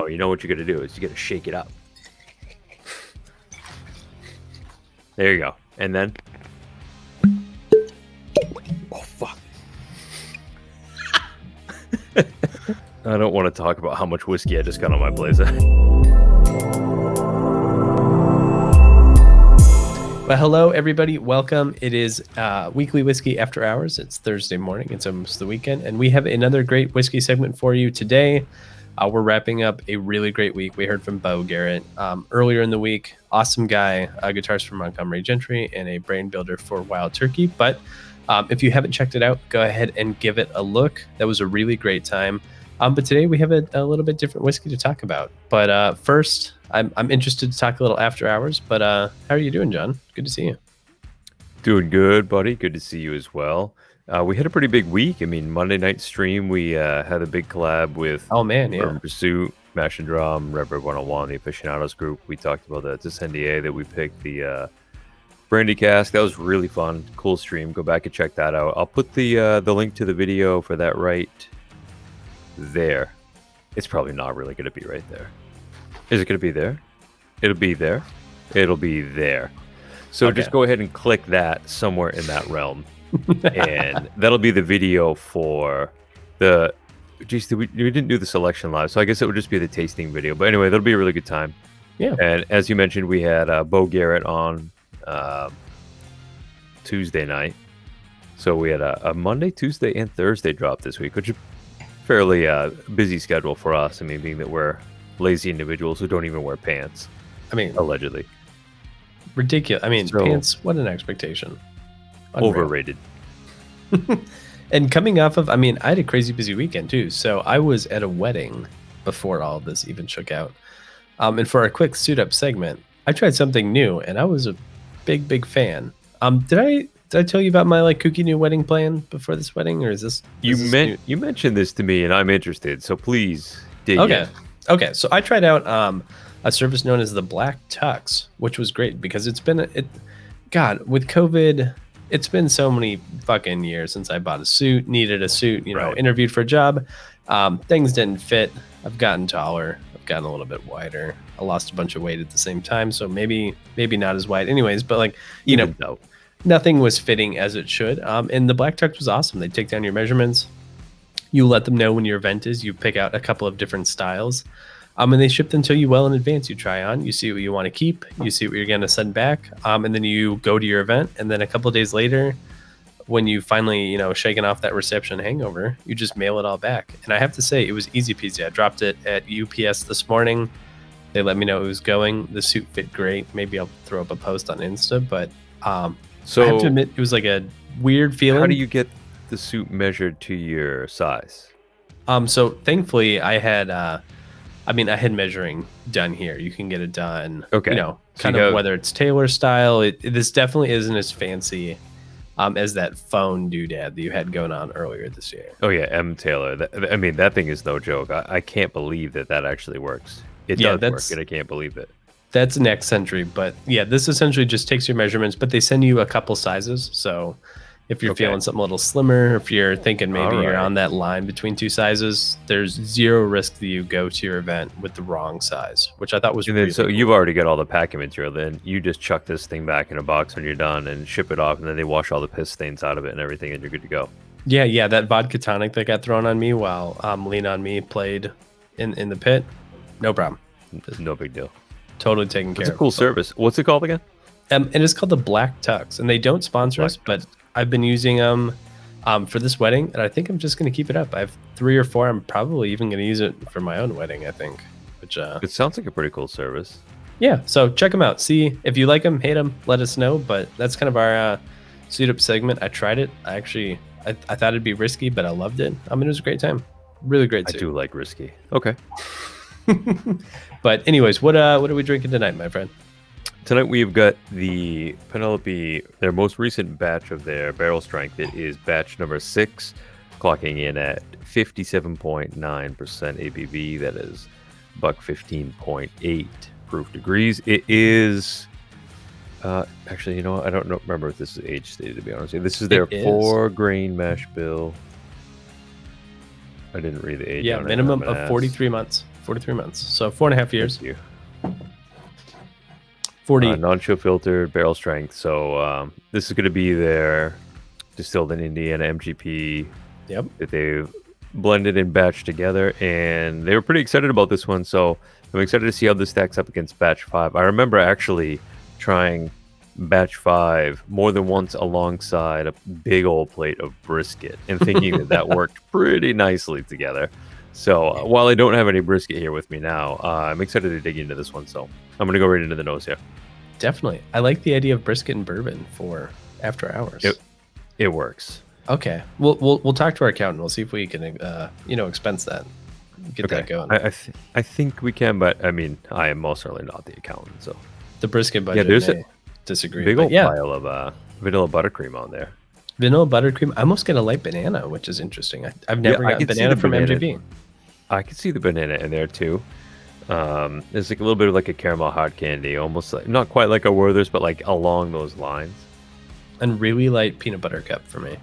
Oh, you know what you got to do is you got to shake it up. There you go. And then... Oh, fuck. I don't want to talk about how much whiskey I just got on my blazer. Well, hello, everybody. Welcome. It is Weekly Whiskey After Hours. It's Thursday morning. It's almost the weekend. And we have another great whiskey segment for you today. We're wrapping up a really great week. We heard from Bo Garrett earlier in the week. Awesome guy, guitarist from Montgomery Gentry and a brain builder for Wild Turkey. But if you haven't checked it out, go ahead and give it a look. That was a really great time. But today we have a little bit different whiskey to talk about. But first, I'm interested to talk a little after hours. But how are you doing, John? Good to see you. Doing good, buddy. Good to see you as well. We had a pretty big week. I mean, Monday night stream, we had a big collab with Bourbon Pursuit, Mash and Drum, Reverend 101, the aficionados group. We talked about that. It's NDA that we picked the brandy cask. That was really fun. Cool stream. Go back and check that out. I'll put the link to the video for that right there. It's probably not really going to be right there. Is it going to be there? It'll be there. It'll be there. So just go ahead and click that somewhere in that realm. And that'll be the video for the... Geez, we didn't do the selection live, so I guess it would just be the tasting video. But anyway, that'll be a really good time. Yeah. And as you mentioned, we had Bo Garrett on Tuesday night. So we had a Monday, Tuesday, and Thursday drop this week, which is fairly busy schedule for us. I mean, being that we're lazy individuals who don't even wear pants. I mean, allegedly. Ridiculous. I mean, pants, what an expectation. Unreal. Overrated. And coming off of, I mean, I had a crazy busy weekend too. So I was at a wedding before all of this even shook out. And for our quick suit up segment, I tried something new and I was a big fan. Did I tell you about my like kooky new wedding plan before this wedding, or is this? You mentioned this to me and I'm interested. So please dig in. Okay. So I tried out a service known as the Black Tux, which was great because it's been God, with COVID, it's been so many fucking years since I bought a suit, needed a suit, interviewed for a job. Things didn't fit. I've gotten taller. I've gotten a little bit wider. I lost a bunch of weight at the same time, so maybe not as wide. Anyways, but like, nothing was fitting as it should. And the Black Tux was awesome. They take down your measurements. You let them know when your event is. You pick out a couple of different styles. And they ship them to you well in advance. You try on, you see what you want to keep, you see what you're going to send back, and then you go to your event. And then a couple of days later, when you finally, shaken off that reception hangover, you just mail it all back. And I have to say, it was easy peasy. I dropped it at UPS this morning. They let me know it was going. The suit fit great. Maybe I'll throw up a post on Insta, but so I have to admit, it was like a weird feeling. How do you get the suit measured to your size? So thankfully, I had measuring done here. You can get it done. Okay. Whether it's tailor style. This definitely isn't as fancy as that phone doodad that you had going on earlier this year. Oh yeah, M. Taylor. That thing is no joke. I can't believe that actually works. It does work, and I can't believe it. That's next century, but yeah, this essentially just takes your measurements, but they send you a couple sizes. So if you're feeling something a little slimmer, if you're thinking maybe you're on that line between two sizes, there's zero risk that you go to your event with the wrong size, which I thought was really cool. You've already got all the packing material. Then you just chuck this thing back in a box when you're done and ship it off, and then they wash all the piss stains out of it and everything, and you're good to go. Yeah, that vodka tonic that got thrown on me while Lean On Me played in the pit, no problem. No big deal. Totally taken care of. It's a cool service. What's it called again? And it's called the Black Tux, and they don't sponsor us, but I've been using them for this wedding, and I think I'm just going to keep it up. I have 3 or 4. I'm probably even going to use it for my own wedding, I think. Which it sounds like a pretty cool service. Yeah, so check them out. See if you like them, hate them, let us know. But that's kind of our suit up segment. I tried it. I thought it'd be risky, but I loved it. It was a great time. Really great suit. I do like risky. Okay. But anyways, what are we drinking tonight, my friend? Tonight we've got the Penelope, their most recent batch of their barrel strength. It is batch number 6, clocking in at 57.9% ABV. That is buck 15.8 proof degrees. It is actually, I don't remember if this is age stated, to be honest with you. This is their 4-grain mash bill. I didn't read the age. Yeah, minimum of 43 months. 43 months. So 4.5 years. Thank you. 40 non-chill filtered, barrel strength. So this is going to be their distilled in Indiana MGP. Yep. That they've blended and batched together, and they were pretty excited about this one. So I'm excited to see how this stacks up against batch 5. I remember actually trying batch 5 more than once alongside a big old plate of brisket and thinking that worked pretty nicely together. So while I don't have any brisket here with me now, I'm excited to dig into this one. So I'm going to go right into the nose here. Definitely. I like the idea of brisket and bourbon for after hours. It works. Okay. We'll talk to our accountant. We'll see if we can, expense that. Get that going. I think we can, but I mean, I am most certainly not the accountant. So the brisket budget there's may disagree. Big old pile of vanilla buttercream on there. Vanilla buttercream. I almost get a light banana, which is interesting. I've never gotten banana from MGB. I can see the banana in there too. There's like a little bit of like a caramel hard candy, almost like not quite like a Werther's, but like along those lines. And really light peanut butter cup for me.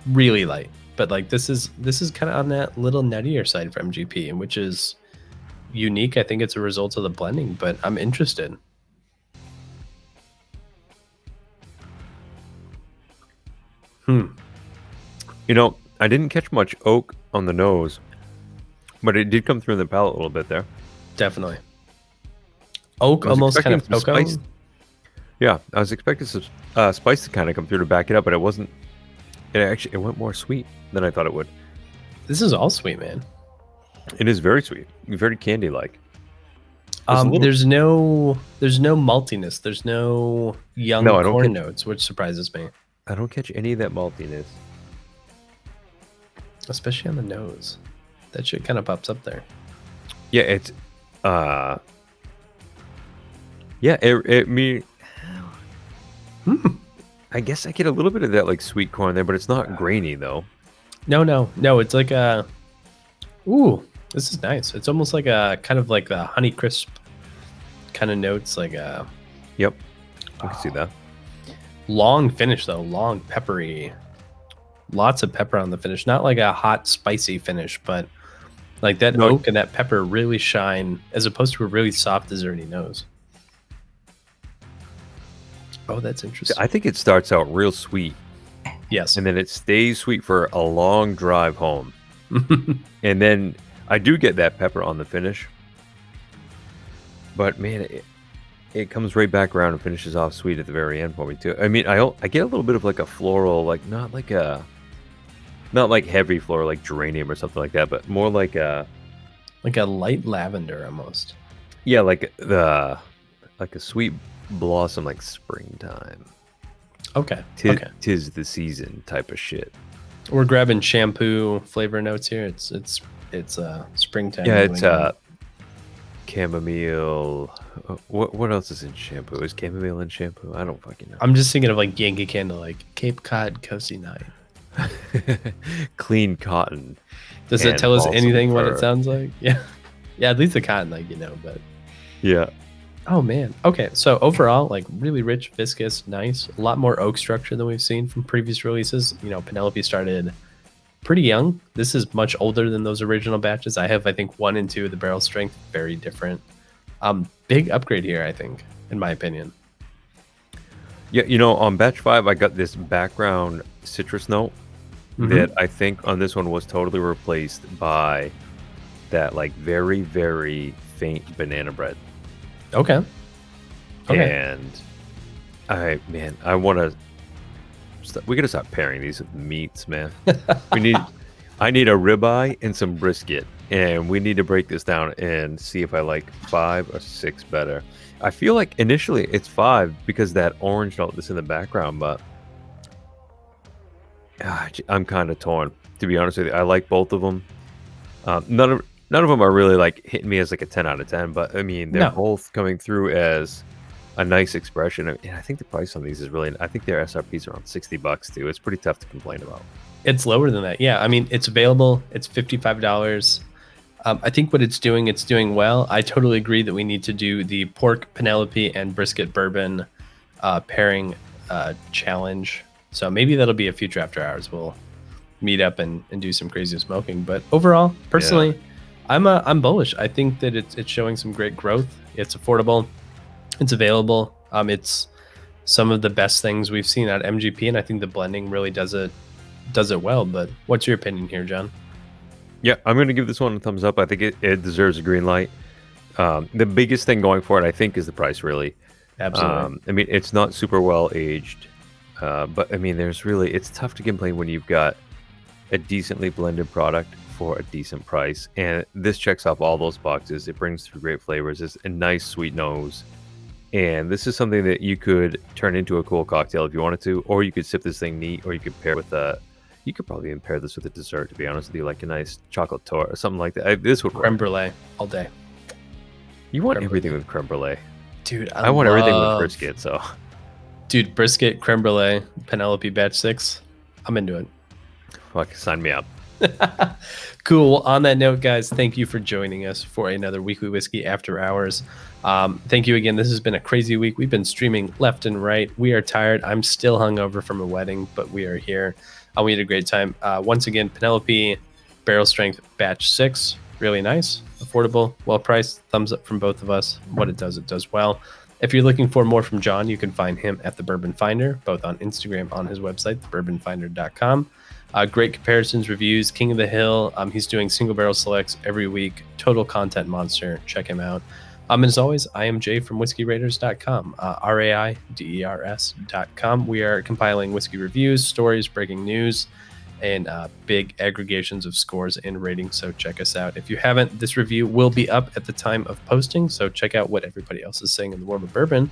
Really light. But like this is kind of on that little nuttier side for MGP, and which is unique. I think it's a result of the blending, but I'm interested. You know, I didn't catch much oak on the nose, but it did come through in the palate a little bit there. Definitely. Oak almost kind of cocoa. Yeah, I was expecting some spice to kind of come through to back it up, but it wasn't. It went more sweet than I thought it would. This is all sweet, man. It is very sweet, very candy-like. There's no maltiness. There's no young corn notes, which surprises me. I don't catch any of that maltiness, especially on the nose. That shit kind of pops up there. Yeah, it's I guess I get a little bit of that like sweet corn there, but it's not grainy though. No. It's like ooh, this is nice. It's almost like a kind of like the Honey Crisp kind of notes, like a. Yep, I can see that. Long finish though, long peppery. Lots of pepper on the finish, not like a hot spicy finish, but like that oak and that pepper really shine as opposed to a really soft desserty nose. Oh, that's interesting. I think it starts out real sweet. Yes. And then it stays sweet for a long drive home. And then I do get that pepper on the finish. But man, it comes right back around and finishes off sweet at the very end for me too. I mean, I get a little bit of like a floral, like not like heavy floral like geranium or something like that, but more like a light lavender almost. Yeah, like a sweet blossom, like springtime. Okay. Tis the season type of shit. We're grabbing shampoo flavor notes here. It's springtime. Yeah, it's chamomile. What else is in shampoo? Is chamomile in shampoo? I don't fucking know. I'm just thinking of like Yankee Candle, like Cape Cod Cozy Night. Clean cotton. Does it tell us anything what it sounds like? Yeah. Yeah, at least the cotton, but. Yeah. Oh man. Okay, so overall, like really rich, viscous, nice. A lot more oak structure than we've seen from previous releases. You know, Penelope started pretty young. This is much older than those original batches. I think 1 and 2, the barrel strength, very different. Big upgrade here, I think, in my opinion. Yeah, you know, on batch 5, I got this background citrus note that I think on this one was totally replaced by that like very, very faint banana bread. Okay. And I want to. We gotta stop pairing these with meats, man. I need a ribeye and some brisket, and we need to break this down and see if I like 5 or 6 better. I feel like initially it's 5 because that orange note that's in the background, but I'm kind of torn, to be honest with you. I like both of them. None of them are really like hitting me as like a 10 out of 10, but I mean they're both coming through as a nice expression. And I think the price on these is really, I think their SRP's around $60 too. It's pretty tough to complain about. It's lower than that. Yeah, I mean it's available. It's $55. I think what it's doing well. I totally agree that we need to do the pork Penelope and brisket bourbon pairing challenge. So maybe that'll be a future after hours. We'll meet up and do some crazy smoking. But overall, personally, I'm bullish. I think that it's showing some great growth. It's affordable. It's available. It's some of the best things we've seen at MGP, and I think the blending really does it well. But what's your opinion here, John? Yeah, I'm going to give this one a thumbs up. I think it deserves a green light. The biggest thing going for it, I think, is the price, really. Absolutely. I mean, it's not super well aged, but I mean, it's tough to complain when you've got a decently blended product for a decent price. And this checks off all those boxes. It brings through great flavors. It's a nice sweet nose. And this is something that you could turn into a cool cocktail if you wanted to, or you could sip this thing neat, or you could pair with you could probably even pair this with a dessert, to be honest with you, like a nice chocolate tort or something like that. This would work. Creme brulee all day. You want everything with creme brulee. Dude, I want everything with brisket, so. Dude, brisket, creme brulee, Penelope batch 6. I'm into it. Fuck, sign me up. Cool. Well, on that note, guys, thank you for joining us for another Weekly Whiskey After Hours. Thank you again. This has been a crazy week. We've been streaming left and right. We are tired. I'm still hungover from a wedding, but we are here. We had a great time. Once again, Penelope Barrel Strength Batch 6. Really nice, affordable, well priced. Thumbs up from both of us. What it does well. If you're looking for more from John, you can find him at The Bourbon Finder, both on Instagram, on his website, thebourbonfinder.com. Great comparisons, reviews, King of the Hill. He's doing single barrel selects every week. Total content monster. Check him out. And as always, I am Jay from whiskeyraiders.com, RAIDERS.com. We are compiling whiskey reviews, stories, breaking news, and big aggregations of scores and ratings. So check us out. If you haven't, this review will be up at the time of posting. So check out what everybody else is saying in the world of bourbon.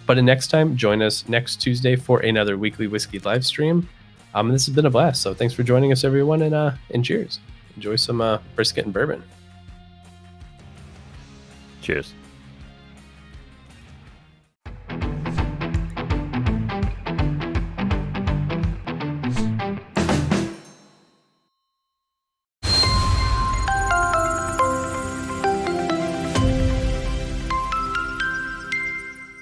But next time, join us next Tuesday for another weekly whiskey live stream. This has been a blast. So thanks for joining us, everyone, and cheers. Enjoy some brisket and bourbon. Cheers.